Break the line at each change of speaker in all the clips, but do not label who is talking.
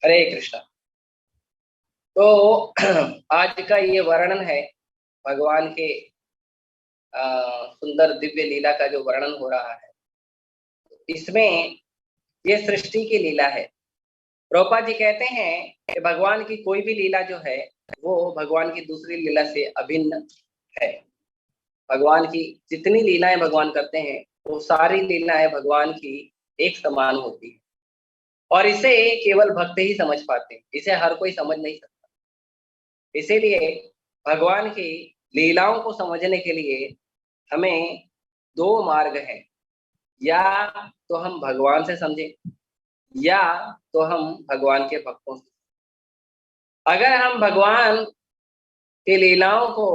हरे कृष्णा। तो आज का ये वर्णन है भगवान के सुंदर दिव्य लीला का जो वर्णन हो रहा है। इसमें ये सृष्टि की लीला है। प्रभुपाद जी कहते हैं कि भगवान की कोई भी लीला जो है वो भगवान की दूसरी लीला से अभिन्न है। भगवान की जितनी लीलाएं भगवान करते हैं वो सारी लीलाएं भगवान की एक समान होती है और इसे केवल भक्त ही समझ पाते हैं, इसे हर कोई समझ नहीं सकता। इसीलिए भगवान की लीलाओं को समझने के लिए हमें दो मार्ग हैं। या तो हम भगवान से समझें या तो हम भगवान के भक्तों से। अगर हम भगवान की लीलाओं को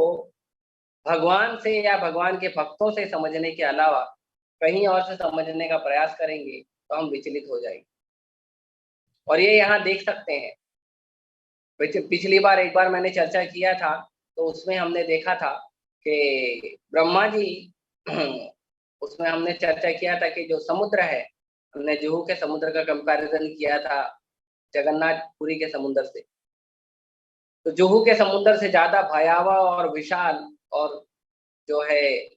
भगवान से या भगवान के भक्तों से समझने के अलावा कहीं और से समझने का प्रयास करेंगे तो हम विचलित हो जाएंगे। और ये यहाँ देख सकते हैं। पिछली बार एक बार मैंने चर्चा किया था तो उसमें हमने देखा था कि ब्रह्मा जी उसमें हमने चर्चा किया था कि जो समुद्र है, हमने जुहू के समुद्र का कंपैरिजन किया था जगन्नाथपुरी के समुद्र से। तो जुहू के समुद्र से ज्यादा भयावह और विशाल और जो है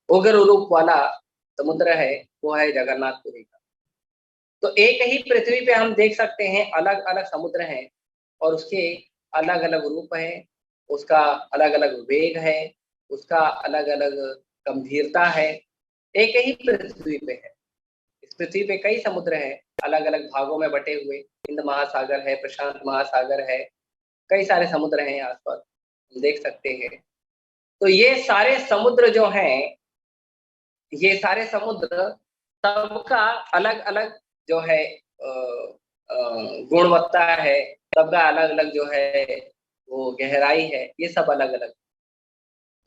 उग्र रूप वाला समुद्र है वो है जगन्नाथपुरी का। तो एक ही पृथ्वी पे हम देख सकते हैं अलग अलग समुद्र हैं और उसके अलग अलग रूप है, उसका अलग अलग वेग है, उसका अलग अलग गंभीरता है। एक ही पृथ्वी पे है। इस पृथ्वी पे कई समुद्र हैं अलग अलग भागों में बटे हुए। हिंद महासागर है, प्रशांत महासागर है, कई सारे समुद्र हैं आसपास, हम देख सकते हैं। तो ये सारे समुद्र जो हैं, ये सारे समुद्र सबका अलग अलग जो है गुणवत्ता है, सबका अलग अलग जो है वो गहराई है, ये सब अलग अलग।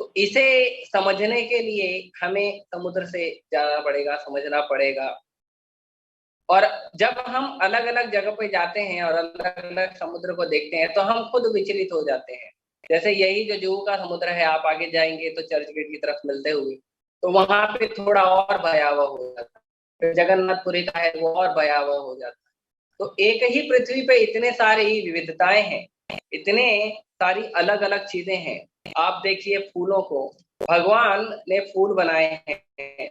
तो इसे समझने के लिए हमें समुद्र से जाना पड़ेगा, समझना पड़ेगा। और जब हम अलग अलग जगह पे जाते हैं और अलग अलग समुद्र को देखते हैं तो हम खुद विचलित हो जाते हैं। जैसे यही जो जुहू का समुद्र है, आप आगे जाएंगे तो चर्च गेट की तरफ मिलते हुए, तो वहां पे थोड़ा और भयावह हो जाता है। फिर जगन्नाथपुरी का है वो और भयावह हो जाता है। तो एक ही पृथ्वी पे इतने सारी विविधताएं हैं, इतने सारी अलग अलग चीजें हैं। आप देखिए फूलों को, भगवान ने फूल बनाए हैं।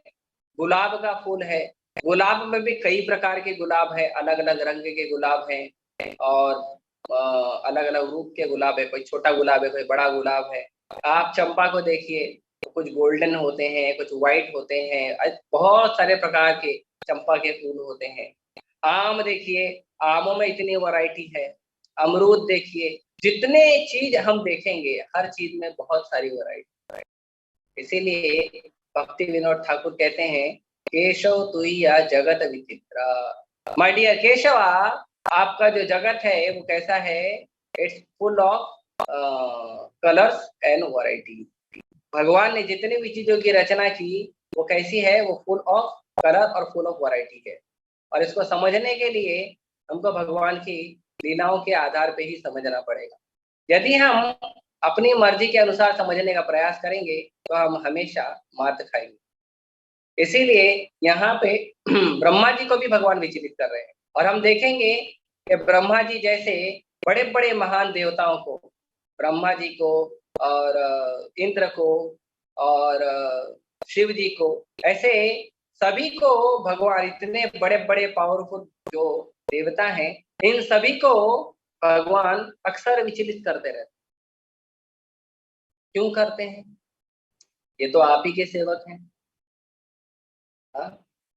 गुलाब का फूल है, गुलाब में भी कई प्रकार के गुलाब है, अलग अलग रंग के गुलाब हैं और अलग अलग रूप के गुलाब है। कोई छोटा गुलाब है, कोई बड़ा गुलाब है। आप चंपा को देखिए तो कुछ गोल्डन होते हैं, कुछ व्हाइट होते हैं, बहुत सारे प्रकार के चंपा के फूल होते हैं। आम देखिए, आमों में इतनी वैरायटी है। अमरूद देखिए, जितने चीज हम देखेंगे हर चीज में बहुत सारी वैरायटी। इसीलिए भक्ति विनोद ठाकुर कहते हैं, केशव तुहिया जगत विचित्र। माय डियर केशवा, आपका जो जगत है वो कैसा है? It's full of colours and variety. भगवान ने जितनी भी चीजों की रचना की वो कैसी है? वो फुल ऑफ कलर और फुल ऑफ वैरायटी है। और इसको समझने के लिए हमको भगवान की लीलाओं के आधार पे ही समझना पड़ेगा। यदि हम अपनी मर्जी के अनुसार समझने का प्रयास करेंगे तो हम हमेशा मात खाएंगे। इसीलिए यहाँ पे ब्रह्मा जी को भी भगवान विचलित कर रहे हैं। और हम देखेंगे कि ब्रह्मा जी जैसे बड़े बड़े महान देवताओं को, ब्रह्मा जी को और इंद्र को और शिव जी को, ऐसे सभी को भगवान, इतने बड़े बड़े पावरफुल जो देवता हैं, इन सभी को भगवान अक्सर विचलित करते रहते। क्यों करते हैं? ये तो आप ही के सेवक हैं।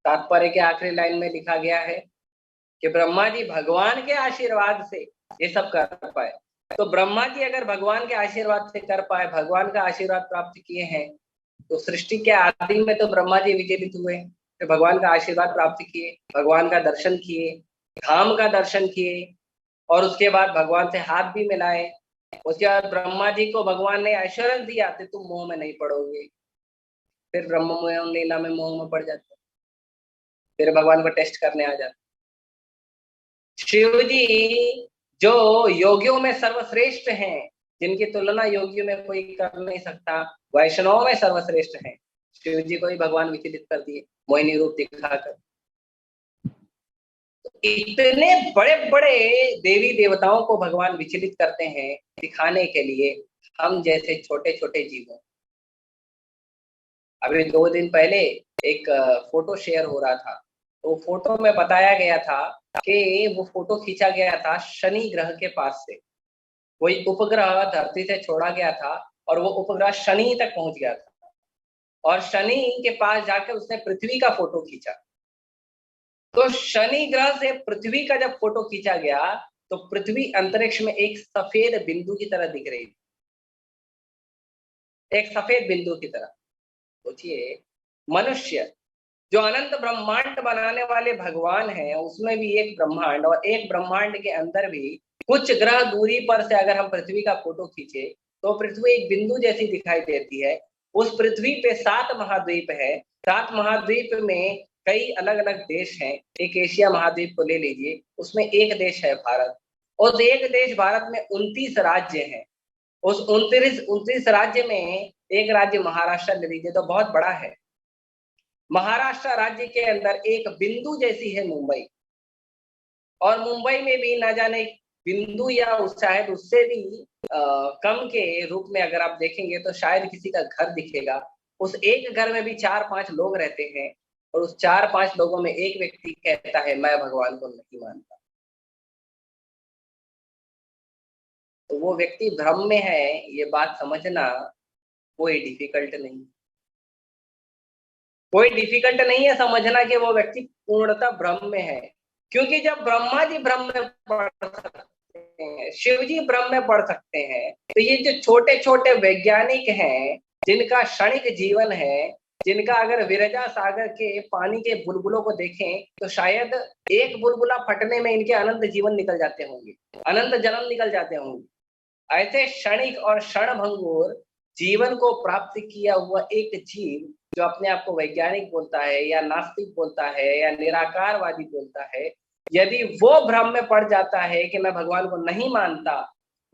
तात्पर्य के आखिरी लाइन में लिखा गया है कि ब्रह्मा जी भगवान के आशीर्वाद से ये सब कर पाए। तो ब्रह्मा जी अगर भगवान के आशीर्वाद से कर पाए, भगवान का आशीर्वाद प्राप्त किए हैं, तो सृष्टि के आदि में तो ब्रह्मा जी विचलित हुए, तो भगवान का आशीर्वाद प्राप्त किए, भगवान का दर्शन किए, धाम का दर्शन किए और उसके बाद भगवान से हाथ भी मिलाए। उसके बाद ब्रह्मा जी को भगवान ने एश्योरेंस दिया कि तुम मोह में नहीं पड़ोगे। फिर ब्रह्म लीला में मोह में पड़ जाते, फिर भगवान को टेस्ट करने आ जाते। शिव जी जो योगियों में सर्वश्रेष्ठ हैं, जिनकी तुलना योगियों में कोई कर नहीं सकता, वैष्णव में सर्वश्रेष्ठ हैं, शिव जी को ही भगवान विचलित कर दिए मोहिनी रूप दिखाकर। इतने बड़े बड़े देवी देवताओं को भगवान विचलित करते हैं दिखाने के लिए हम जैसे छोटे छोटे जीवों। अभी 2 दिन पहले एक फोटो शेयर हो रहा था, तो फोटो में बताया गया था कि वो फोटो खींचा गया था शनि ग्रह के पास से। कोई उपग्रह धरती से छोड़ा गया था और वो उपग्रह शनि तक पहुंच गया था और शनि के पास जाकर उसने पृथ्वी का फोटो खींचा। तो शनि ग्रह से पृथ्वी का जब फोटो खींचा गया तो पृथ्वी अंतरिक्ष में एक सफेद बिंदु की तरह दिख रही थी, एक सफेद बिंदु की तरह। सोचिए, मनुष्य जो अनंत ब्रह्मांड बनाने वाले भगवान हैं, उसमें भी एक ब्रह्मांड, और एक ब्रह्मांड के अंदर भी कुछ ग्रह दूरी पर से अगर हम पृथ्वी का फोटो खींचे तो पृथ्वी एक बिंदु जैसी दिखाई देती है। उस पृथ्वी पे 7 महाद्वीप है। 7 महाद्वीप में कई अलग अलग देश हैं। एक एशिया महाद्वीप को ले लीजिए, उसमें एक देश है भारत। उस एक देश भारत में 29 राज्य हैं। उस 29 राज्य में एक राज्य महाराष्ट्र ले लीजिए तो बहुत बड़ा है। महाराष्ट्र राज्य के अंदर एक बिंदु जैसी है मुंबई, और मुंबई में भी ना जाने बिंदु या शायद उससे भी कम के रूप में अगर आप देखेंगे तो शायद किसी का घर दिखेगा। उस एक घर में भी 4-5 लोग रहते हैं और उस 4-5 लोगों में एक व्यक्ति कहता है मैं भगवान को नहीं मानता। तो वो व्यक्ति भ्रम में है, ये बात समझना कोई डिफिकल्ट नहीं। कोई डिफिकल्ट नहीं है समझना कि वो व्यक्ति पूर्णतः भ्रम में है। क्योंकि जब ब्रह्मा जी भ्रम में पड़ सकते हैं, शिव जी भ्रम में पड़ सकते हैं, तो ये जो छोटे छोटे वैज्ञानिक हैं जिनका क्षणिक जीवन है, जिनका अगर विरजा सागर के पानी के बुलबुलों को देखें तो शायद एक बुलबुला फटने में इनके अनंत जीवन निकल जाते होंगे, अनंत जन्म निकल जाते होंगे। ऐसे क्षणिक और क्षणभंगुर जीवन को प्राप्त किया हुआ एक जीव जो अपने आप को वैज्ञानिक बोलता है या नास्तिक बोलता है या निराकारवादी बोलता है, यदि वो भ्रम में पड़ जाता है कि मैं भगवान को नहीं मानता,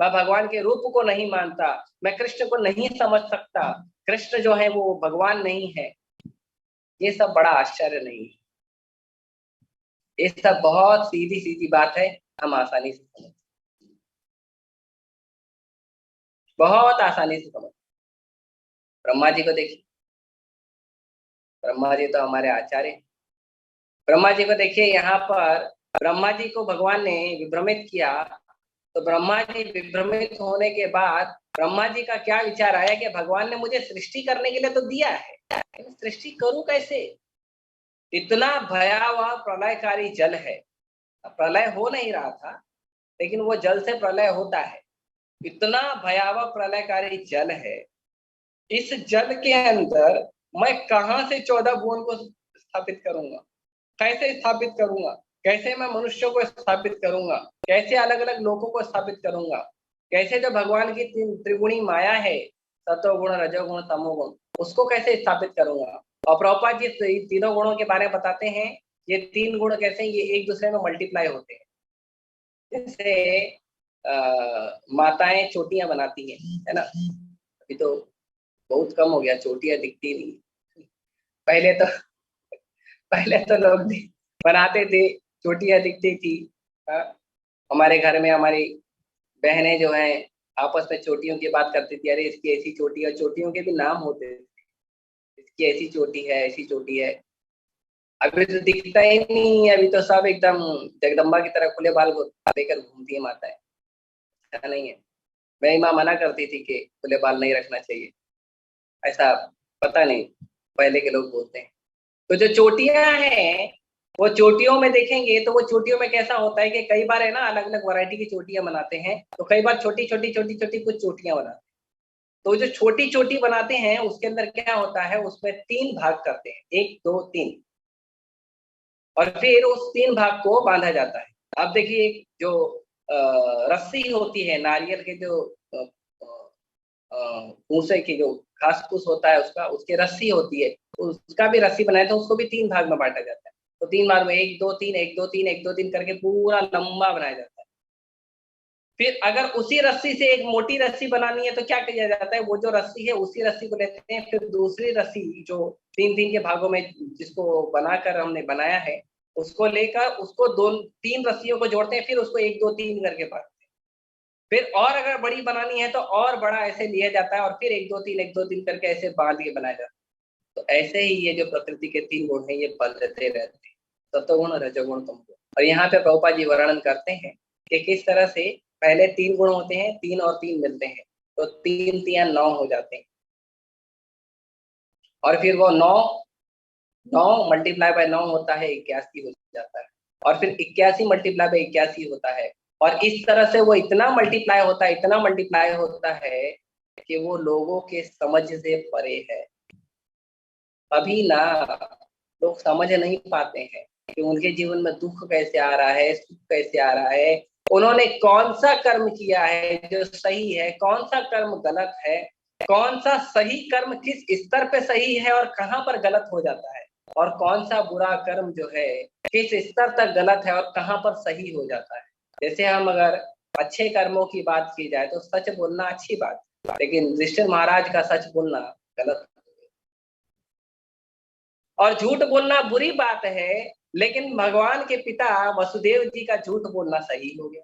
मैं भगवान के रूप को नहीं मानता, मैं कृष्ण को नहीं समझ सकता, कृष्ण जो है वो भगवान नहीं है, ये सब बड़ा आश्चर्य नहीं है। ये सब बहुत सीधी सीधी बात है, हम आसानी से समझ, बहुत आसानी से समझ। ब्रह्मा जी को देखिए, ब्रह्मा जी तो हमारे आचार्य हैं। ब्रह्मा जी को देखिए, यहाँ पर ब्रह्मा जी को भगवान ने विभ्रमित किया, तो ब्रह्मा जी विभ्रमित होने के बाद ब्रह्मा जी का क्या विचार आया कि भगवान ने मुझे सृष्टि करने के लिए तो दिया है, सृष्टि करूं कैसे? इतना भयावह प्रलयकारी जल है, प्रलय हो नहीं रहा था लेकिन वो जल से प्रलय होता है। इतना भयावह प्रलयकारी जल है, इस जल के अंदर मैं कहां से 14 भुवन को स्थापित करूंगा, कैसे स्थापित करूंगा, कैसे मैं मनुष्यों को स्थापित करूंगा, कैसे अलग अलग लोगों को स्थापित करूंगा, कैसे जो भगवान की त्रिगुणी माया है, सतोगुण रजोगुण तमोगुण, उसको कैसे स्थापित करूंगा। और प्रभुपाद जी तीनों गुणों के बारे में बताते हैं, ये 3 गुण कैसे ये एक दूसरे में मल्टीप्लाई होते हैं। जैसे माताएं चोटियां बनाती हैं, है ना, अभी तो बहुत कम हो गया, चोटियां दिखती नहीं। पहले तो पहले तो लोग बनाते थे, चोटियां दिखती थी। हाँ? हमारे घर में हमारी बहनें जो हैं आपस में चोटियों की बात करती थी, अरे इसकी ऐसी चोटी है, चोटियों के भी नाम होते थे, इसकी ऐसी चोटी है, ऐसी चोटी है। अभी तो दिखता ही नहीं है, अभी तो सब एकदम जगदम्बा की तरह खुले बाल लेकर घूमती है माताएं। ऐसा नहीं है, मेरी माँ मना करती थी कि खुले बाल नहीं रखना चाहिए, ऐसा पता नहीं पहले के लोग बोलते हैं। तो जो चोटियां हैं, वो चोटियों में देखेंगे तो वो चोटियों में कैसा होता है कि कई बार है ना अलग अलग वैरायटी की चोटियां बनाते हैं, तो कई बार छोटी छोटी छोटी छोटी कुछ चोटियां बनाते हैं। तो जो छोटी चोटी बनाते हैं उसके अंदर क्या होता है, उसमें 3 भाग करते हैं, 1 2 3, और फिर उस 3 भाग को बांधा जाता है। अब देखिए, जो रस्सी होती है नारियल के, जो भूसे की जो घास फूस होता है उसका, उसकी रस्सी होती है, तो उसका भी रस्सी बनाया था, उसको भी 3 भाग में बांटा जाता है। तो 3 भाग में 1 2 3 1 2 3 1 2 3 करके पूरा लंबा बनाया जाता है। फिर अगर उसी रस्सी से एक मोटी रस्सी बनानी है तो क्या किया जाता है, वो जो रस्सी है उसी रस्सी को लेते हैं, फिर दूसरी रस्सी जो 3 3 के भागों में जिसको बनाकर हमने बनाया है, उसको लेकर उसको दो तीन रस्सियों को जोड़ते हैं, फिर उसको 1 2 3 करके पढ़ते हैं। फिर और अगर बड़ी बनानी है तो और बड़ा ऐसे लिया जाता है और फिर 1 2 3 1 2 3 करके ऐसे बांध के बनाया जाता है। तो ऐसे ही ये जो प्रकृति के 3 गुण हैं, ये बदलते रहते हैं, सत्वगुण, रजोगुण, तमोगुण। और यहाँ पे प्रभुपाद जी वर्णन करते हैं कि किस तरह से पहले 3 गुण होते हैं, 3 और 3 मिलते हैं, तो 3 तियां 9 हो जाते हैं। और फिर वो 9 मल्टीप्लाई बाय 9 होता है, 81 हो जाता है। और फिर 81 मल्टीप्लाई बाय 81 होता है। और इस तरह से वो इतना मल्टीप्लाई होता है, इतना मल्टीप्लाई होता है कि वो लोगों के समझ से परे है। अभी ना लोग समझ नहीं पाते हैं कि उनके जीवन में दुख कैसे आ रहा है, सुख कैसे आ रहा है, उन्होंने कौन सा कर्म किया है जो सही है, कौन सा कर्म गलत है, कौन सा सही कर्म किस स्तर पे सही है और कहाँ पर गलत हो जाता है, और कौन सा बुरा कर्म जो है किस स्तर तक गलत है और कहाँ पर सही हो जाता है। जैसे हम अगर अच्छे कर्मों की बात की जाए तो सच बोलना अच्छी बात, लेकिन युधिष्ठिर महाराज का सच बोलना गलत और झूठ बोलना बुरी बात है, लेकिन भगवान के पिता वसुदेव जी का झूठ बोलना सही हो गया।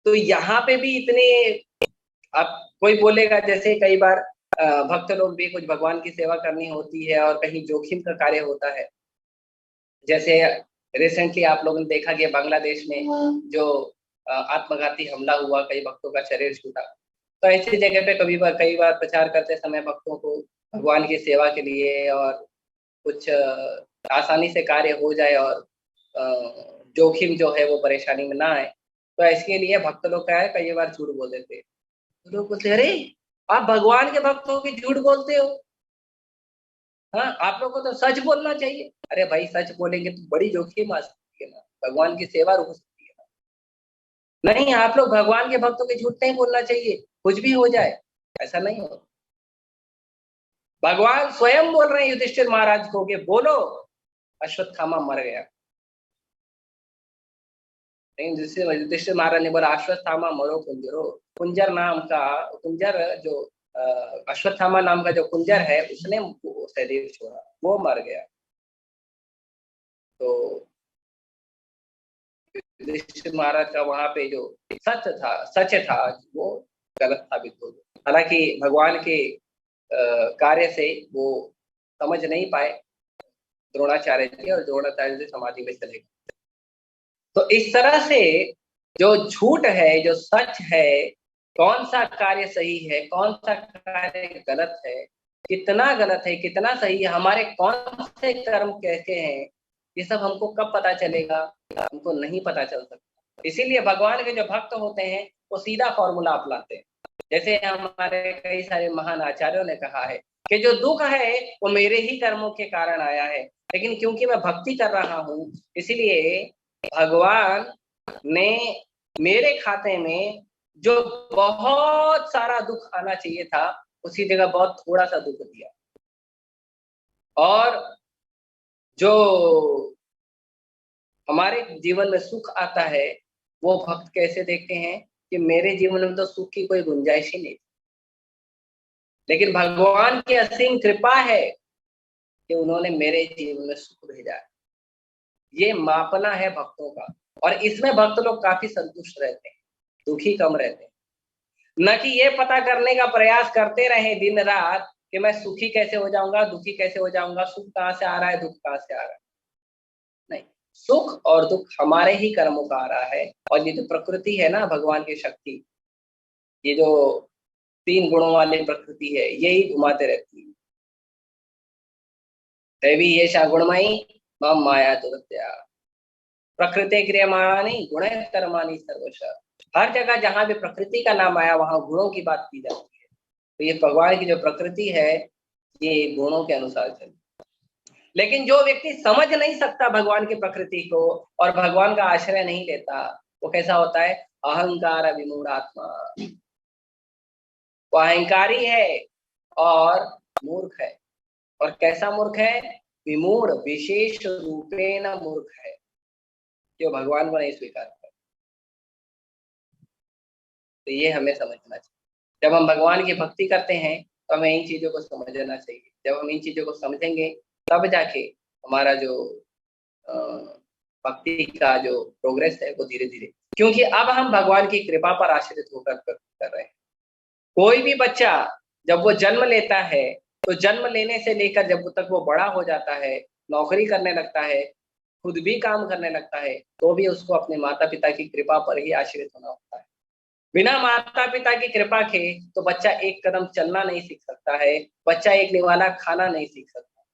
तो यहाँ पे भी इतने, अब कोई बोलेगा जैसे कई बार भक्त लोग भी कुछ भगवान की सेवा करनी होती है और कहीं जोखिम का कार्य होता है। जैसे रिसेंटली आप लोगों ने देखा कि बांग्लादेश में जो आत्मघाती हमला हुआ, कई भक्तों का शरीर छूटा। तो ऐसी जगह पे कई बार प्रचार करते समय भक्तों को भगवान की सेवा के लिए और कुछ आसानी से कार्य हो जाए और जोखिम जो है वो परेशानी में ना आए, तो इसके लिए भक्त लोग क्या है, कई बार झूठ बोल देते हैं। तो लोग बोलते हैं, अरे आप भगवान के भक्त हो के झूठ बोलते हो, हाँ आप लोग को तो सच बोलना चाहिए। अरे भाई सच बोलेंगे तो बड़ी जोखिम आ सकती है ना, भगवान की सेवा रुक सकती है ना। नहीं, आप लोग भगवान के भक्तों के झूठ नहीं बोलना चाहिए, कुछ भी हो जाए, ऐसा नहीं हो। भगवान स्वयं बोल रहे हैं युधिष्ठिर महाराज को कि बोलो, अश्वत्थामा मर गया। लेकिन जिससे युधिष्ठिर महाराज ने बोला, अश्वत्थामा मरो कुंजरो। कुंजर नाम का, कुंजर जो अश्वत्थामा नाम का जो कुंजर है, उसने वो शरीर छोड़ा, वो मर गया। तो युधिष्ठिर महाराज का वहां पे जो सच था, वो गलत साबित हो गया। हालांकि भगवान के कार्य से वो समझ नहीं पाए द्रोणाचार्य जी, और द्रोणाचार्य जी समाधि में चले गए। तो इस तरह से जो झूठ है, जो सच है, कौन सा कार्य सही है, कौन सा कार्य गलत है, कितना गलत है, कितना सही है, हमारे कौन से कर्म कैसे हैं, ये सब हमको कब पता चलेगा, हमको नहीं पता चल सकता। इसीलिए भगवान के जो भक्त होते हैं वो सीधा फॉर्मूला अपनाते हैं। जैसे हमारे कई सारे महान आचार्यों ने कहा है कि जो दुख है वो मेरे ही कर्मों के कारण आया है, लेकिन क्योंकि मैं भक्ति कर रहा हूँ, इसलिए भगवान ने मेरे खाते में जो बहुत सारा दुख आना चाहिए था, उसी जगह बहुत थोड़ा सा दुख दिया। और जो हमारे जीवन में सुख आता है, वो भक्त कैसे देखते हैं कि मेरे जीवन में तो सुख की कोई गुंजाइश ही नहीं, लेकिन भगवान की असीम कृपा है कि उन्होंने मेरे जीवन में सुख भेजा है। ये मापना है भक्तों का, और इसमें भक्त लोग काफी संतुष्ट रहते हैं, दुखी कम रहते हैं। न कि ये पता करने का प्रयास करते रहे दिन रात कि मैं सुखी कैसे हो जाऊंगा, दुखी कैसे हो जाऊंगा, सुख कहाँ से आ रहा है, दुख कहाँ से आ रहा है। नहीं, सुख और दुख हमारे ही कर्मों का आ रहा है। और ये जो प्रकृति है ना, भगवान की शक्ति, ये जो 3 गुणों वाली प्रकृति है, यही घुमाते रहती है। देवी ये गुणमयी मम माया दुरत्या, प्रकृति क्रियमाणानि गुण कर्माणि सर्वश। हर जगह जहां भी प्रकृति का नाम आया, वहां गुणों की बात की जाती है। तो ये भगवान की जो प्रकृति है, ये गुणों के अनुसार चलती है। लेकिन जो व्यक्ति समझ नहीं सकता भगवान की प्रकृति को और भगवान का आश्रय नहीं लेता, वो कैसा होता है, अहंकार विमूढ़ आत्मा। वो अहंकारी है और मूर्ख है। और कैसा मूर्ख है, विमूढ़, विशेष रूपेण मूर्ख है, जो भगवान को नहीं स्वीकार करता। तो ये हमें समझना चाहिए। जब हम भगवान की भक्ति करते हैं तो हमें इन चीजों को समझना चाहिए। जब हम इन चीजों को समझेंगे तब जाके हमारा जो भक्ति का जो प्रोग्रेस है वो धीरे धीरे, क्योंकि अब हम भगवान की कृपा पर आश्रित होकर कर रहे हैं। कोई भी बच्चा जब वो जन्म लेता है तो जन्म लेने से लेकर जब तक वो बड़ा हो जाता है, नौकरी करने लगता है, खुद भी काम करने लगता है, तो भी उसको अपने माता पिता की कृपा पर ही आश्रित होना होता है। बिना माता पिता की कृपा के तो बच्चा एक कदम चलना नहीं सीख सकता है, बच्चा एक निवाला खाना नहीं सीख सकता।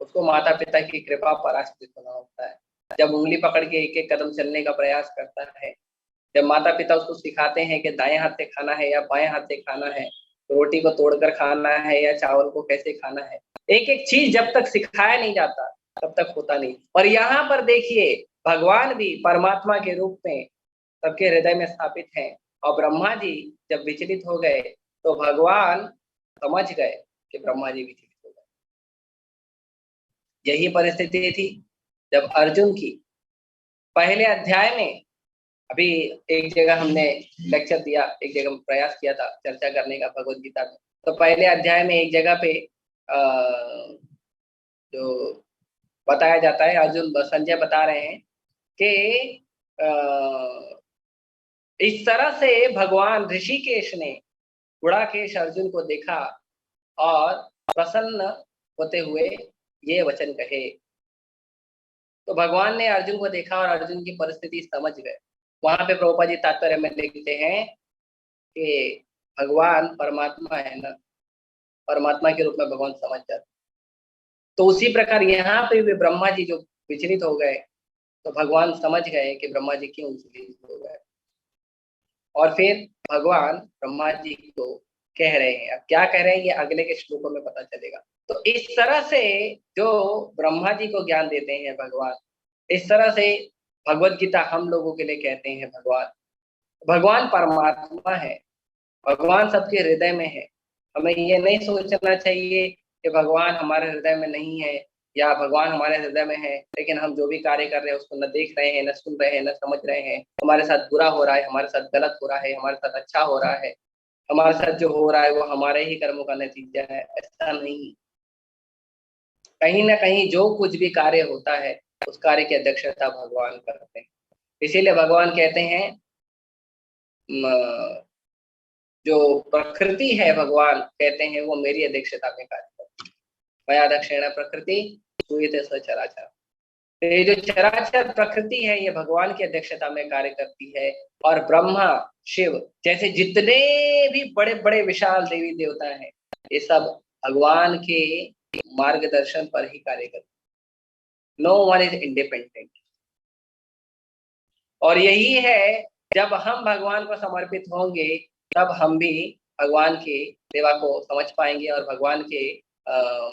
उसको माता पिता की कृपा पर आश्रित होना होता है। जब उंगली पकड़ के एक एक कदम चलने का प्रयास करता है, जब माता पिता उसको सिखाते हैं कि दाएं हाथ से खाना है या बाएं हाथ से खाना है, रोटी को तोड़कर खाना है या चावल को कैसे खाना है, एक एक चीज जब तक सिखाया नहीं जाता तब तक होता नहीं। और यहाँ पर देखिए, भगवान भी परमात्मा के रूप में सबके हृदय में स्थापित हैं, और ब्रह्मा जी जब विचलित हो गए तो भगवान समझ गए कि ब्रह्मा जी विचलित हो गए। यही परिस्थिति थी जब अर्जुन की पहले अध्याय में, अभी एक जगह हमने लेक्चर दिया, एक जगह प्रयास किया था चर्चा करने का भगवत गीता में, तो पहले अध्याय में एक जगह पे जो बताया जाता है, अर्जुन संजय बता रहे हैं कि इस तरह से भगवान ऋषिकेश ने गुड़ाकेश अर्जुन को देखा और प्रसन्न होते हुए ये वचन कहे। तो भगवान ने अर्जुन को देखा और अर्जुन की परिस्थिति समझ गए। वहां पे प्रभुपाद जी तात्पर्य में लिखते हैं कि भगवान परमात्मा है ना, परमात्मा के रूप में भगवान समझ जाते। तो उसी प्रकार यहाँ पे भी ब्रह्मा जी जो विचलित हो गए तो भगवान समझ गए कि ब्रह्मा जी क्यों विचलित हो गए, और फिर भगवान ब्रह्मा जी को कह रहे हैं। अब क्या कह रहे हैं ये अगले के श्लोकों में पता चलेगा। तो इस तरह से जो ब्रह्मा जी को ज्ञान देते हैं भगवान, इस तरह से भगवत गीता हम लोगों के लिए कहते हैं भगवान। भगवान परमात्मा है, भगवान सबके हृदय में है। हमें ये नहीं सोचना चाहिए कि भगवान हमारे हृदय में नहीं है या भगवान हमारे हृदय में है, लेकिन हम जो भी कार्य कर रहे हैं उसको न देख रहे हैं, न सुन रहे हैं, न समझ रहे हैं। हमारे साथ बुरा हो रहा है, हमारे साथ गलत हो रहा है, हमारे साथ अच्छा हो रहा है, हमारे साथ जो हो रहा है वो हमारे ही कर्मों का नतीजा है, ऐसा नहीं। कहीं ना कहीं जो कुछ भी कार्य होता है उस कार्य की अध्यक्षता भगवान करते हैं। इसीलिए भगवान कहते हैं जो प्रकृति है, भगवान कहते हैं वो मेरी अध्यक्षता में कार्य करती है। मया दक्षिण प्रकृति सूयते सचराचर। तो ये जो चराचर प्रकृति है ये भगवान की अध्यक्षता में कार्य करती है। और ब्रह्मा, शिव जैसे जितने भी बड़े बड़े विशाल देवी देवता हैं, ये सब भगवान के मार्गदर्शन पर ही कार्य करते हैं। No one is independent. और यही है, जब हम भगवान को समर्पित होंगे तब हम भी भगवान की सेवा को समझ पाएंगे और भगवान के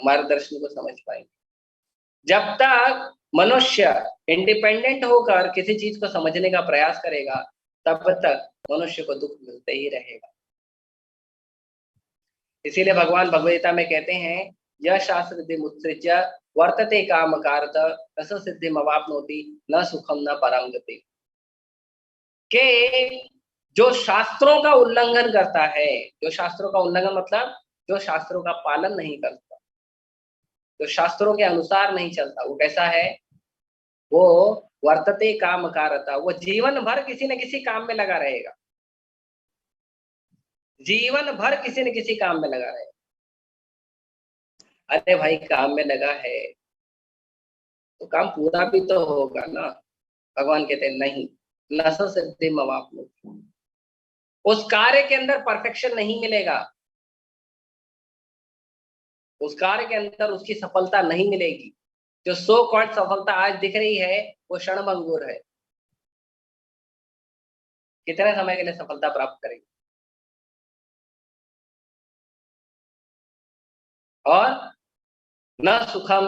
मार्गदर्शन को समझ पाएंगे। जब तक मनुष्य इंडिपेंडेंट होकर किसी चीज को समझने का प्रयास करेगा तब तक मनुष्य को दुख मिलते ही रहेगा। इसीलिए भगवान भगवद गीता में कहते हैं, यह शास्त्र सिद्धि मुत्सृज्य वर्तते काम कारत रस सिद्धि मवाप्नोति न सुखम न परम गति। के जो शास्त्रों का उल्लंघन करता है, जो शास्त्रों का उल्लंघन मतलब जो शास्त्रों का पालन नहीं करता, जो शास्त्रों के अनुसार नहीं चलता, वो कैसा है? वो वर्तते काम कारता, वो जीवन भर किसी न किसी काम में लगा रहेगा, जीवन भर किसी न किसी काम में लगा रहेगा। अरे भाई काम में लगा है तो काम पूरा भी तो होगा ना। भगवान कहते हैं नहीं, नस सिद्धि मवाप्नोति, उस कार्य के अंदर परफेक्शन नहीं मिलेगा, उस कार्य के अंदर उसकी सफलता नहीं मिलेगी। जो सो कॉल्ड सफलता आज दिख रही है वो क्षणभंगुर है, कितने समय के लिए सफलता प्राप्त करेगी, और न सुखम,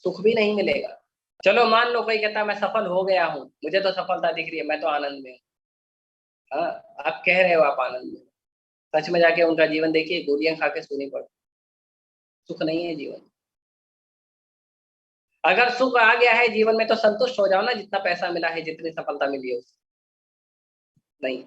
सुख भी नहीं मिलेगा। चलो मान लो कोई कहता मैं सफल हो गया हूं, मुझे तो सफलता दिख रही है, मैं तो आनंद में हूं। हाँ, आप कह रहे हो आप आनंद में, सच में जाके उनका जीवन देखिए, गोलियां खा के सोनी पड़ती, सुख नहीं है जीवन। अगर सुख आ गया है जीवन में तो संतुष्ट हो जाओ ना, जितना पैसा मिला है, जितनी सफलता मिली है उससे। नहीं,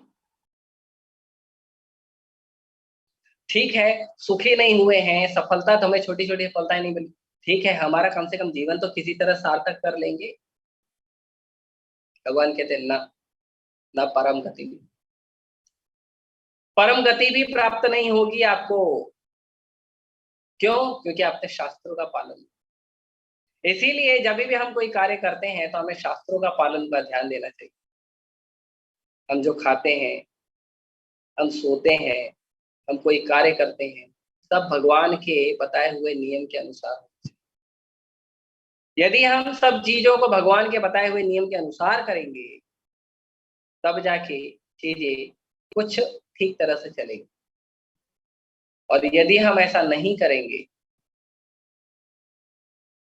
ठीक है, सुखी नहीं हुए हैं, सफलता तो हमें छोटी छोटी सफलताएं नहीं मिली, ठीक है, हमारा कम से कम जीवन तो किसी तरह सार्थक कर लेंगे। भगवान कहते हैं ना, ना परम गति भी, परम गति भी प्राप्त नहीं होगी आपको। क्यों? क्योंकि आपने शास्त्रों का पालन। इसीलिए जब भी हम कोई कार्य करते हैं तो हमें शास्त्रों का पालन का ध्यान देना चाहिए। हम जो खाते हैं, हम सोते हैं, हम कोई कार्य करते हैं, सब भगवान के बताए हुए नियम के अनुसार होना चाहिए। यदि हम सब चीजों को भगवान के बताए हुए नियम के अनुसार करेंगे, तब जाके चीजें कुछ ठीक तरह से चलेगी। और यदि हम ऐसा नहीं करेंगे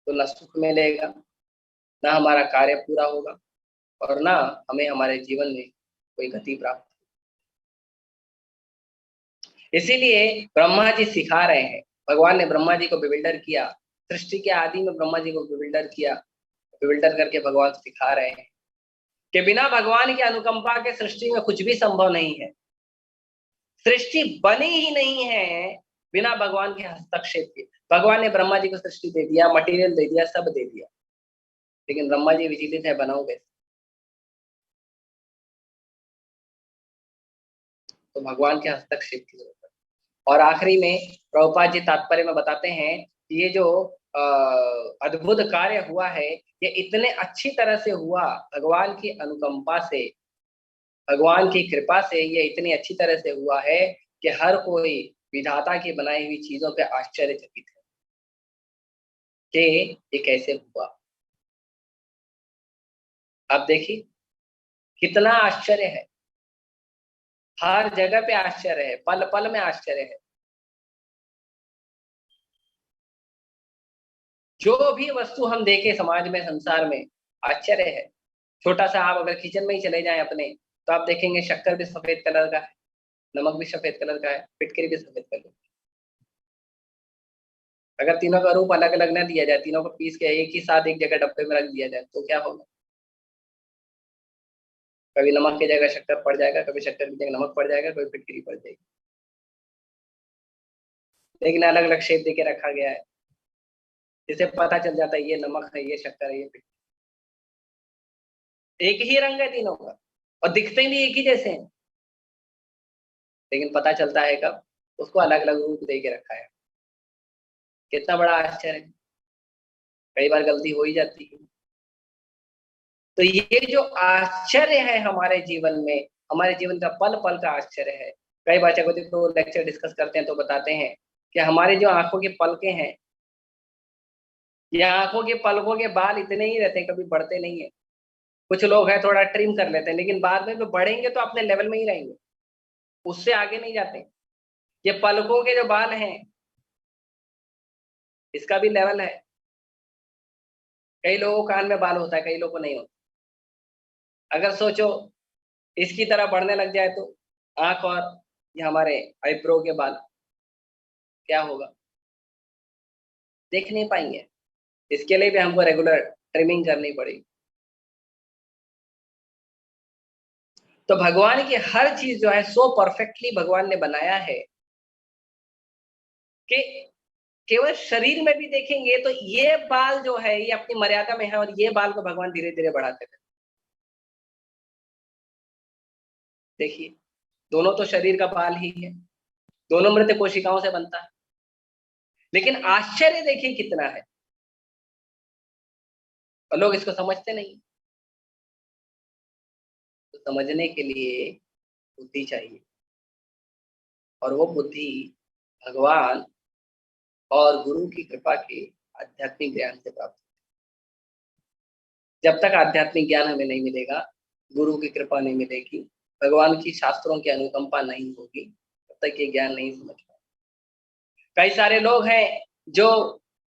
तो ना सुख मिलेगा, ना हमारा कार्य पूरा होगा, और ना हमें हमारे जीवन में कोई गति प्राप्त। इसीलिए ब्रह्मा जी सिखा रहे हैं, भगवान ने ब्रह्मा जी को बिल्डर किया, सृष्टि के आदि में ब्रह्मा जी को बिल्डर किया, बिल्डर करके भगवान सिखा रहे हैं कि बिना भगवान की अनुकंपा के सृष्टि में कुछ भी संभव नहीं है। सृष्टि बनी ही नहीं है बिना भगवान के हस्तक्षेप के। भगवान ने ब्रह्मा जी को सृष्टि दे दिया, मटेरियल दे दिया, सब दे दिया, लेकिन ब्रह्मा जी विचलित है, बनाओ कैसे? तो भगवान के हस्तक्षेप की जरूरत है। और आखिरी में प्रभुपाद जी तात्पर्य में बताते हैं कि ये जो अद्भुत कार्य हुआ है, ये इतने अच्छी तरह से हुआ भगवान की अनुकंपा से, भगवान की कृपा से ये इतनी अच्छी तरह से हुआ है कि हर कोई विधाता की बनाई हुई चीजों पे आश्चर्यचकित है कि ये कैसे हुआ। अब देखिए कितना आश्चर्य है, हर जगह पे आश्चर्य है, पल पल में आश्चर्य है। जो भी वस्तु हम देखें समाज में, संसार में, आश्चर्य है। छोटा सा आप अगर किचन में ही चले जाएं अपने, तो आप देखेंगे शक्कर भी सफेद कलर का है, नमक भी सफेद कलर का है, फिटकरी भी सफेद कलर की। अगर तीनों का रूप अलग अलग ना दिया जाए, तीनों को पीस के एक ही साथ एक जगह डब्बे में रख दिया जाए, तो क्या होगा? कभी नमक की जगह शक्कर पड़ जाएगा, कभी शक्कर की जगह नमक पड़ जाएगा, कभी फिटकरी पड़ जाएगी, लेकिन अलग अलग शेप देके रखा गया है, जिससे पता चल जाता है ये नमक है, ये शक्कर है, ये फिटकरी। एक ही रंग है तीनों का, और दिखते भी एक ही जैसे हैं, लेकिन पता चलता है कब? उसको अलग अलग रूप दे के रखा है। कितना बड़ा आश्चर्य है। कई बार गलती हो ही जाती है। तो ये जो आश्चर्य है हमारे जीवन में, हमारे जीवन का पल पल का आश्चर्य है। कई बार जब तो लेक्चर डिस्कस करते हैं तो बताते हैं कि हमारे जो आंखों के पलके हैं, ये आंखों के पलकों के बाल इतने ही रहते हैं, कभी बढ़ते नहीं है। कुछ लोग हैं थोड़ा ट्रिम कर लेते हैं, लेकिन बाद में वो बढ़ेंगे तो अपने लेवल में ही रहेंगे, उससे आगे नहीं जाते। ये पलकों के जो बाल हैं, इसका भी लेवल है। कई लोगों को कान में बाल होता है, कई लोगों को नहीं होता। अगर सोचो इसकी तरह बढ़ने लग जाए तो आंख और ये हमारे आईब्रो के बाल क्या होगा? देख नहीं पाएंगे। इसके लिए भी हमको रेगुलर ट्रिमिंग करनी पड़ेगी। तो भगवान की हर चीज जो है सो परफेक्टली भगवान ने बनाया है कि केवल शरीर में भी देखेंगे तो ये बाल जो है ये अपनी मर्यादा में है, और ये बाल को भगवान धीरे धीरे बढ़ाते हैं। देखिए, दोनों तो शरीर का बाल ही है, दोनों मृत कोशिकाओं से बनता है, लेकिन आश्चर्य देखिए कितना है, और लोग इसको समझते नहीं। तो समझने के लिए बुद्धि चाहिए, और वो बुद्धि भगवान और गुरु की कृपा के आध्यात्मिक ज्ञान से प्राप्त। जब तक आध्यात्मिक ज्ञान हमें नहीं मिलेगा, गुरु की कृपा नहीं मिलेगी, भगवान की शास्त्रों की अनुकंपा नहीं होगी, तब तक ये ज्ञान नहीं समझ पाए। कई सारे लोग हैं जो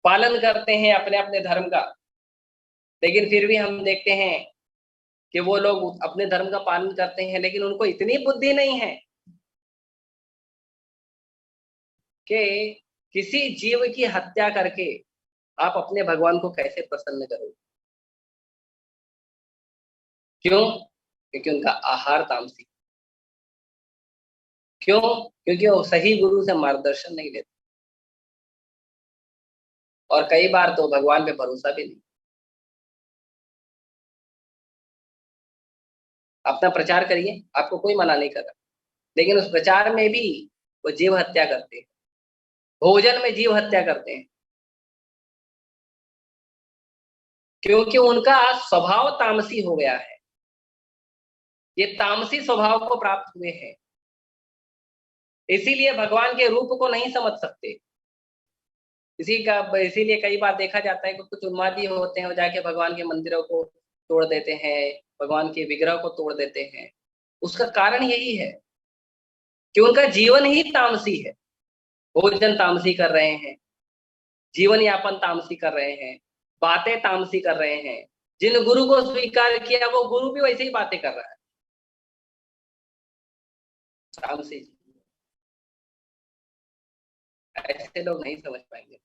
पालन करते हैं अपने अपने धर्म का, लेकिन फिर भी हम देखते हैं कि वो लोग अपने धर्म का पालन करते हैं, लेकिन उनको इतनी बुद्धि नहीं है कि किसी जीव की हत्या करके आप अपने भगवान को कैसे प्रसन्न करोगे। क्यों? क्योंकि उनका आहार तामसिक, क्यों? क्योंकि वो सही गुरु से मार्गदर्शन नहीं लेते, और कई बार तो भगवान पे भरोसा भी नहीं। अपना प्रचार करिए, आपको कोई मना नहीं कर रहा, लेकिन उस प्रचार में भी वो जीव हत्या करते हैं, भोजन में जीव हत्या करते हैं, क्योंकि उनका स्वभाव तामसी हो गया है। ये तामसी स्वभाव को प्राप्त हुए हैं, इसीलिए भगवान के रूप को नहीं समझ सकते। इसीलिए कई बार देखा जाता है कि कुछ उन्मादी होते हैं, वो जाके भगवान के मंदिरों को तोड़ देते हैं, भगवान के विग्रह को तोड़ देते हैं। उसका कारण यही है कि उनका जीवन ही तामसी है। भोजन तामसी कर रहे हैं, जीवन यापन तामसी कर रहे हैं, बातें तामसी कर रहे हैं। जिन गुरु को स्वीकार किया वो गुरु भी वैसे ही बातें कर रहा है, तामसी। ऐसे लोग नहीं समझ पाएंगे,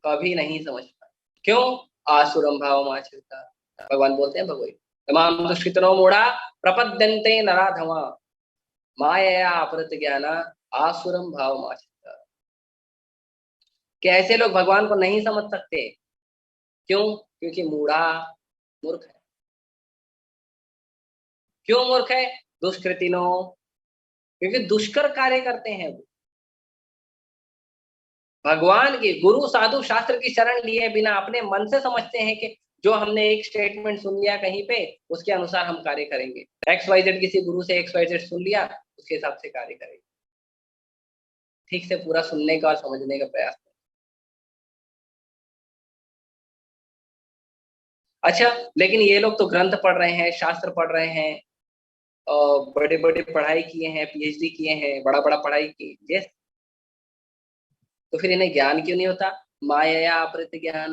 कभी नहीं समझ पाएंगे। क्यों? आसुरम भाव आचरिता। भगवान बोलते हैं भगवत तमाम दुष्कृतनो मूढ़ा प्रपद्यन्ते नराधमा माया अपहृत ज्ञाना आसुरम भाव आचरिता। कि ऐसे लोग भगवान को नहीं समझ सकते। क्यों? क्योंकि मूढ़ा, मूर्ख है। क्यों मूर्ख है? दुष्कृतिनो, क्योंकि दुष्कर कार्य करते हैं वो। भगवान के गुरु साधु शास्त्र की शरण लिए बिना अपने मन से समझते हैं कि जो हमने एक स्टेटमेंट सुन लिया कहीं पे, उसके अनुसार हम कार्य करेंगे। एक्स वाई जेड, किसी गुरु से एक्स वाई जेड सुन लिया, उसके हिसाब से कार्य करेंगे। ठीक से पूरा सुनने का और समझने का प्रयास करें। अच्छा, लेकिन ये लोग तो ग्रंथ पढ़ रहे हैं, शास्त्र पढ़ रहे हैं, और बड़े बड़े पढ़ाई किए हैं, पीएचडी किए हैं, बड़ा बड़ा पढ़ाई की, यस। तो फिर इन्हें ज्ञान क्यों नहीं होता? माया अपहृत ज्ञान।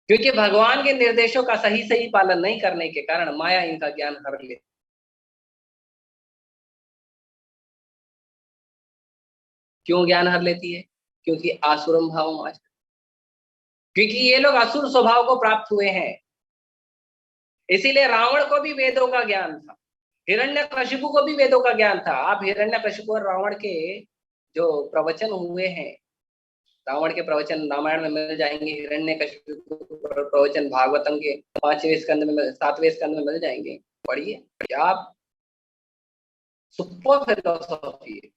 क्योंकि भगवान के निर्देशों का सही सही पालन नहीं करने के कारण माया इनका ज्ञान हर ले। क्यों ज्ञान हर लेती है? क्योंकि आसुरम भाव माच, क्योंकि ये लोग असुर स्वभाव को प्राप्त हुए हैं। इसीलिए रावण को भी वेदों का ज्ञान था, हिरण्यकशिपु को भी वेदों का ज्ञान था। आप हिरण्यकशिपु और रावण के जो प्रवचन हुए हैं, रावण के प्रवचन रामायण में मिल जाएंगे, हिरण्यकशिपु के प्रवचन भागवतम के 5वें स्कंद में, 7वें स्कंद में मिल जाएंगे। पढ़िए, क्या सुपर फिलोसॉफी है।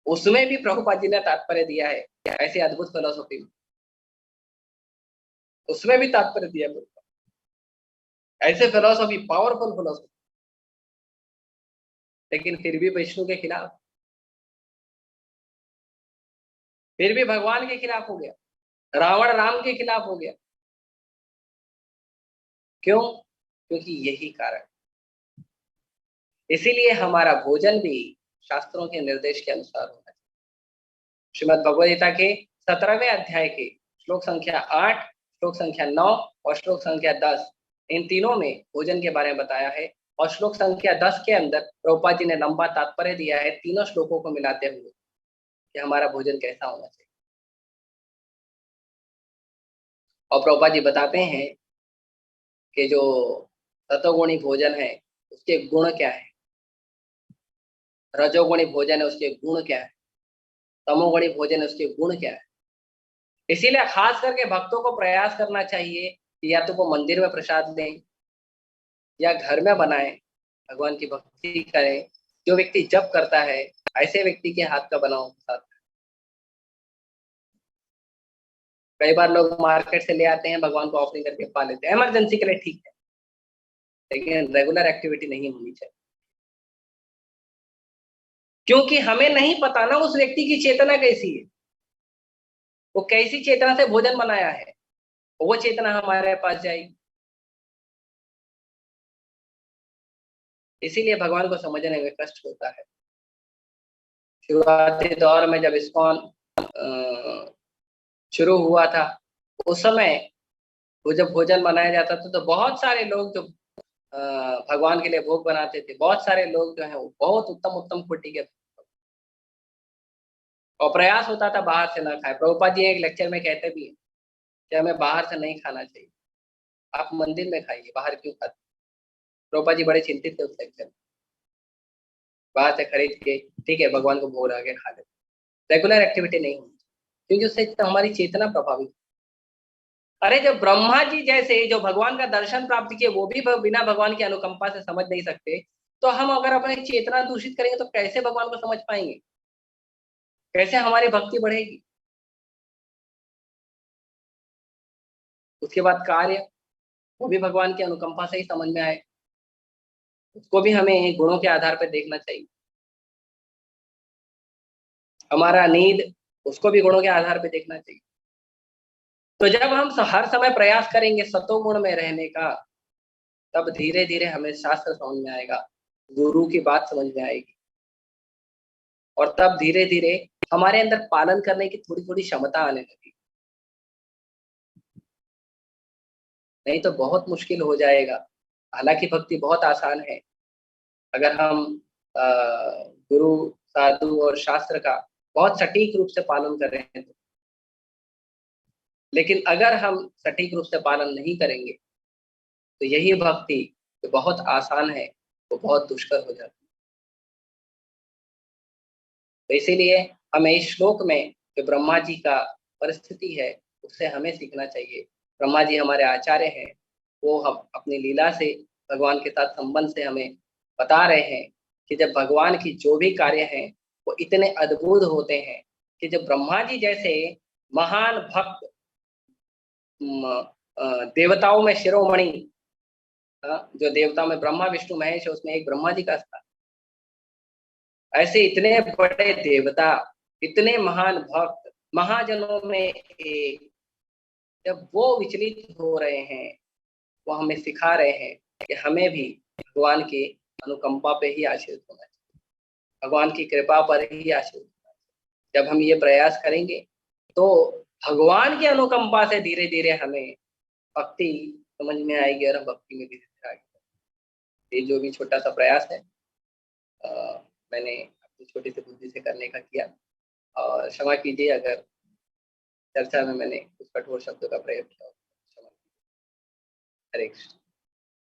उसमें भी प्रभुपाद जी ने तात्पर्य दिया है, ऐसे अद्भुत फिलोसॉफी में, उसमें भी तात्पर्य दिया है। ऐसे फिलोसॉफी, पावरफुल फिलोसॉफी, लेकिन फिर भी विष्णु के खिलाफ, फिर भी भगवान के खिलाफ हो गया, रावण राम के खिलाफ हो गया। क्यों? क्योंकि यही कारण। इसीलिए हमारा भोजन भी शास्त्रों के निर्देश के अनुसार होना चाहिए। श्रीमद् भगवद गीता के 17वें अध्याय के श्लोक संख्या 8, श्लोक संख्या 9 और श्लोक संख्या 10, इन तीनों में भोजन के बारे में बताया है। और श्लोक संख्या 10 के अंदर प्रभुपाद जी ने लंबा तात्पर्य दिया है, तीनों श्लोकों को मिलाते हुए, कि हमारा भोजन कैसा होना चाहिए। और प्रभुपाद जी बताते हैं कि जो सतोगुणी भोजन है उसके गुण क्या है, रजोगुणी भोजन है उसके गुण क्या है, तमोगुणी भोजन है उसके गुण क्या है। इसीलिए खास करके भक्तों को प्रयास करना चाहिए कि या तो वो मंदिर में प्रसाद लें या घर में बनाएं, भगवान की भक्ति करें। जो व्यक्ति जप करता है, ऐसे व्यक्ति के हाथ का बना हुआ प्रसाद। कई बार लोग मार्केट से ले आते हैं, भगवान को ऑफरिंग करके पा लेते हैं, इमरजेंसी के लिए ठीक है, लेकिन रेगुलर एक्टिविटी नहीं होनी चाहिए। क्योंकि हमें नहीं पता ना उस व्यक्ति की चेतना कैसी है, वो कैसी चेतना से भोजन बनाया है, वो चेतना हमारे पास जाएगी। इसीलिए भगवान को समझने में कष्ट होता है। शुरुआती दौर में जब इस्कॉन शुरू हुआ था, उस समय वो जब भोजन बनाया जाता था तो बहुत सारे लोग जो भगवान के लिए भोग बनाते थे, बहुत सारे लोग जो है वो बहुत उत्तम उत्तम कोटि के, और प्रयास होता था बाहर से ना खाए। प्रभुपाद जी एक लेक्चर में कहते भी हैं कि हमें बाहर से नहीं खाना चाहिए, आप मंदिर में खाइए, बाहर क्यों खाते। प्रभुपाद जी बड़े चिंतित थे उस लेक्चर में। बाहर से खरीद के ठीक है भगवान को भोग लगा के खा लेते, रेगुलर एक्टिविटी नहीं होती, क्योंकि उससे हमारी चेतना प्रभावित। अरे जो ब्रह्मा जी जैसे जो भगवान का दर्शन प्राप्त किए वो भी बिना भगवान की अनुकंपा से समझ नहीं सकते, तो हम अगर अपनी चेतना दूषित करेंगे तो कैसे भगवान को समझ पाएंगे, कैसे हमारी भक्ति बढ़ेगी। उसके बाद कार्य, वो भी भगवान की अनुकंपा से ही समझ में आए, उसको भी हमें गुणों के आधार पर देखना चाहिए। हमारा नींद, उसको भी गुणों के आधार पर देखना चाहिए। तो जब हम हर समय प्रयास करेंगे सतोगुण में रहने का, तब धीरे धीरे हमें शास्त्र समझ में आएगा, गुरु की बात समझ में आएगी, और तब धीरे धीरे हमारे अंदर पालन करने की थोड़ी थोड़ी क्षमता आने लगी। नहीं तो बहुत मुश्किल हो जाएगा। हालांकि भक्ति बहुत आसान है अगर हम अ, गुरु, साधु और शास्त्र का बहुत सटीक रूप से पालन कर रहे हैं तो। लेकिन अगर हम सटीक रूप से पालन नहीं करेंगे तो यही भक्ति जो बहुत आसान है वो बहुत दुष्कर हो जाती है। तो इसीलिए हमें इस श्लोक में जो ब्रह्मा जी का परिस्थिति है उससे हमें सीखना चाहिए। ब्रह्मा जी हमारे आचार्य हैं, वो हम अपनी लीला से भगवान के साथ संबंध से हमें बता रहे हैं कि जब भगवान की जो भी कार्य हैं वो इतने अद्भुत होते हैं कि जब ब्रह्मा जी जैसे महान भक्त, म, देवताओं में शिरोमणि, जो देवताओं में ब्रह्मा विष्णु महेश है उसमें एक ब्रह्मा जी का स्थान, ऐसे इतने बड़े देवता, इतने महान भक्त, महाजनों में एक, जब वो विचलित हो रहे हैं, वो हमें सिखा रहे हैं कि हमें भी भगवान की अनुकंपा पे ही आश्रित होना चाहिए, भगवान की कृपा पर ही आश्रित होना चाहिए। जब हम ये प्रयास करेंगे तो भगवान की अनुकंपा से धीरे धीरे हमें भक्ति समझ में आएगी और हम भक्ति में धीरे धीरे आगे बढ़ेंगे। ये जो भी छोटा सा प्रयास है अ, मैंने अपनी छोटी सी बुद्धि से करने का किया, और क्षमा कीजिए अगर चर्चा में मैंने कुछ कठोर शब्दों का प्रयोग किया हो। क्षमा कीजिए। हरे कृष्ण।